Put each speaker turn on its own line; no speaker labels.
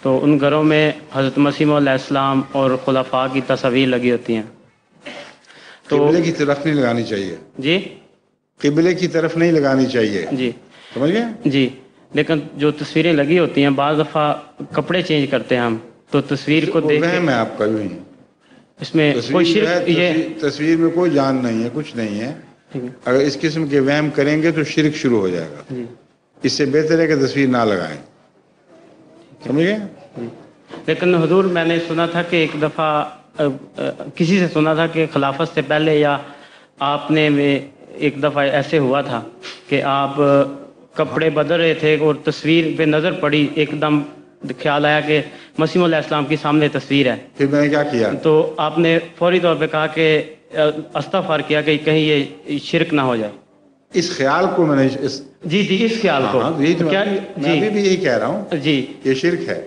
تو ان گھروں میں حضرت مسیح علیہ السلام اور خلفاء کی تصاویر لگی ہوتی ہیں. تو
قبلے کی طرف نہیں لگانی چاہیے.
جی
قبلے کی طرف نہیں لگانی چاہیے.
جی
سمجھ گئے؟
جی. لیکن جو تصویریں لگی ہوتی ہیں بعض دفعہ کپڑے چینج کرتے ہیں ہم تو تصویر کو دیکھ کے
وہم ہے آپ کا بھی.
اس میں کوئی شرک
تصویر میں کوئی جان نہیں ہے، کچھ نہیں ہے. اگر اس قسم کے وہم کریں گے تو شرک شروع ہو جائے گا.
جی.
اس سے بہتر ہے کہ تصویر نہ لگائیں. سمجھ گئے؟
لیکن حضور میں نے سنا تھا کہ ایک دفعہ کسی سے سنا تھا کہ خلافت سے پہلے یا آپ نے ایک دفعہ ایسے ہوا تھا کہ آپ کپڑے بدل رہے تھے اور تصویر پہ نظر پڑی، ایک دم خیال آیا کہ مسیح علیہ السلام کی سامنے تصویر ہے.
پھر میں نے کیا کیا؟
تو آپ نے فوری طور پہ کہا کہ استغفار کیا کہ کہیں یہ شرک نہ ہو جائے.
اس خیال کو میں نے
جی اس خیال کو
میں ابھی بھی یہی کہہ رہا ہوں.
جی
یہ شرک ہے.